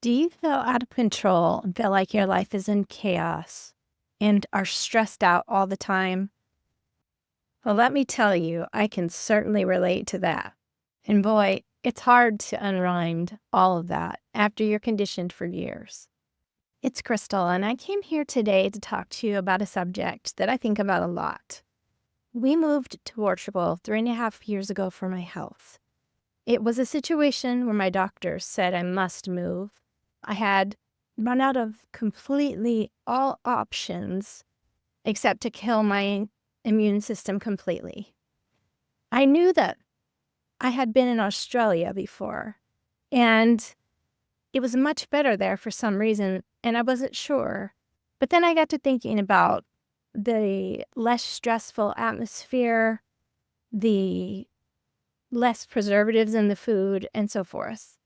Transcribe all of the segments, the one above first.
Do you feel out of control and feel like your life is in chaos and are stressed out all the time? Well, let me tell you, I can certainly relate to that. And boy, it's hard to unwind all of that after you're conditioned for years. It's Crystal, and I came here today to talk to you about a subject that I think about a lot. We moved to Portugal 3.5 years ago for my health. It was a situation where my doctor said I must move. I had run out of completely all options except to kill my immune system completely. I knew that I had been in Australia before, and it was much better there for some reason, and I wasn't sure. But then I got to thinking about the less stressful atmosphere, the less preservatives in the food, and so forth.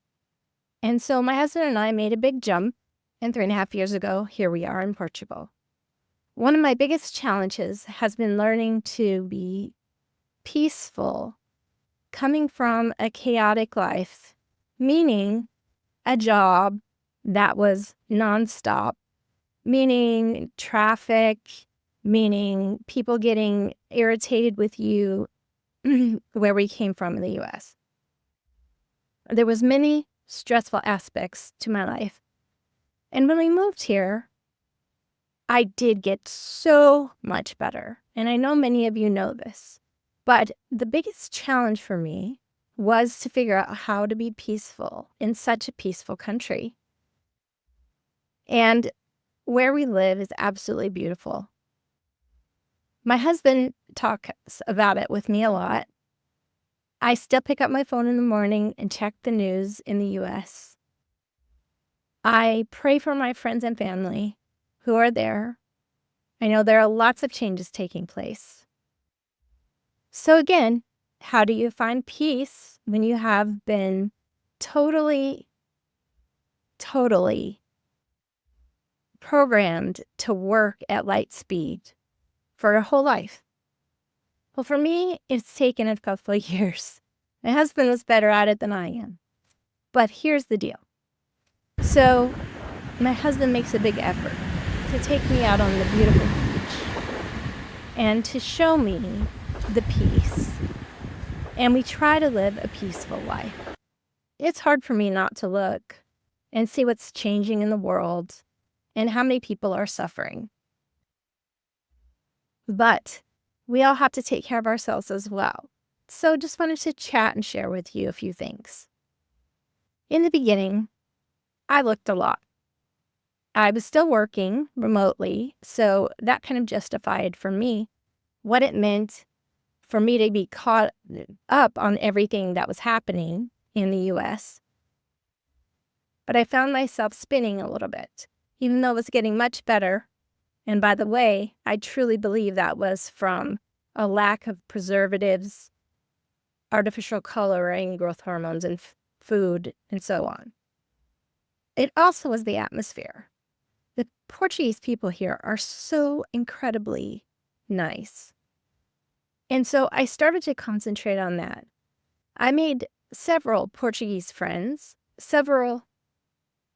And so my husband and I made a big jump, and 3.5 years ago, here we are in Portugal. One of my biggest challenges has been learning to be peaceful, coming from a chaotic life, meaning a job that was nonstop, meaning traffic, meaning people getting irritated with you where we came from in the U.S. There was many stressful aspects to my life. And when we moved here, I did get so much better. And I know many of you know this. But the biggest challenge for me was to figure out how to be peaceful in such a peaceful country. And where we live is absolutely beautiful. My husband talks about it with me a lot. I still pick up my phone in the morning and check the news in the U.S. I pray for my friends and family who are there. I know there are lots of changes taking place. So again, how do you find peace when you have been totally programmed to work at light speed for your whole life? Well, for me, it's taken a couple of years. My husband was better at it than I am. But here's the deal. So my husband makes a big effort to take me out on the beautiful beach and to show me the peace. And we try to live a peaceful life. It's hard for me not to look and see what's changing in the world and how many people are suffering. But we all have to take care of ourselves as well. So just wanted to chat and share with you a few things. In the beginning, I looked a lot. I was still working remotely, so that kind of justified for me what it meant for me to be caught up on everything that was happening in the U.S. But I found myself spinning a little bit, even though it was getting much better. And by the way, I truly believe that was from a lack of preservatives, artificial coloring, growth hormones, and food, and so on. It also was the atmosphere. The Portuguese people here are so incredibly nice. And so I started to concentrate on that. I made several Portuguese friends, several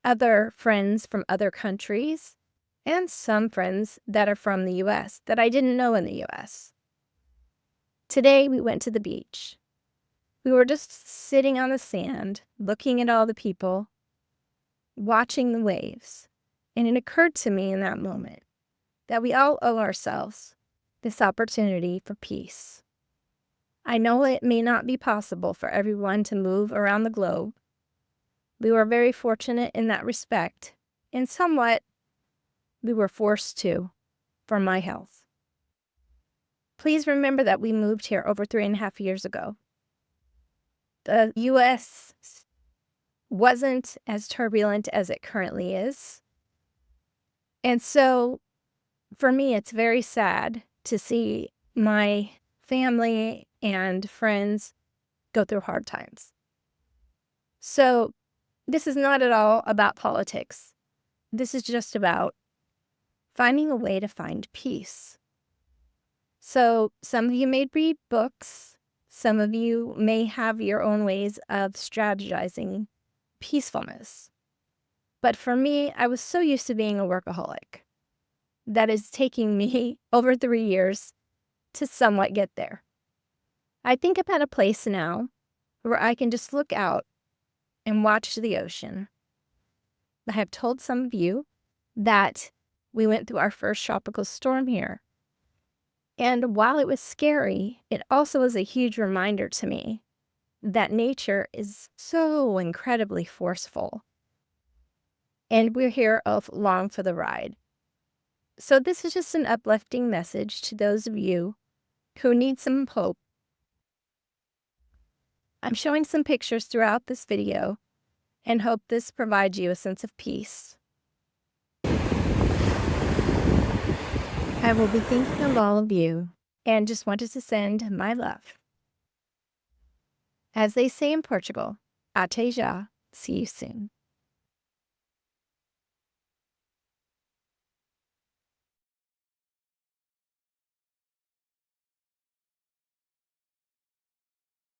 other friends from other countries, and some friends that are from the U.S. that I didn't know in the U.S. Today, we went to the beach. We were just sitting on the sand, looking at all the people, watching the waves. And it occurred to me in that moment that we all owe ourselves this opportunity for peace. I know it may not be possible for everyone to move around the globe. We were very fortunate in that respect, and somewhat we were forced to for my health. Please remember that we moved here over 3.5 years ago. The U.S. wasn't as turbulent as it currently is. And so for me, it's very sad to see my family and friends go through hard times. So this is not at all about politics. This is just about finding a way to find peace. So some of you may read books. Some of you may have your own ways of strategizing peacefulness. But for me, I was so used to being a workaholic that is taking me over 3 years to somewhat get there. I think I'm at a place now where I can just look out and watch the ocean. I have told some of you that we went through our first tropical storm here. And while it was scary, it also was a huge reminder to me that nature is so incredibly forceful. And we're here along for the ride. So this is just an uplifting message to those of you who need some hope. I'm showing some pictures throughout this video and hope this provides you a sense of peace. I will be thinking of all of you and just wanted to send my love. As they say in Portugal, até já, see you soon.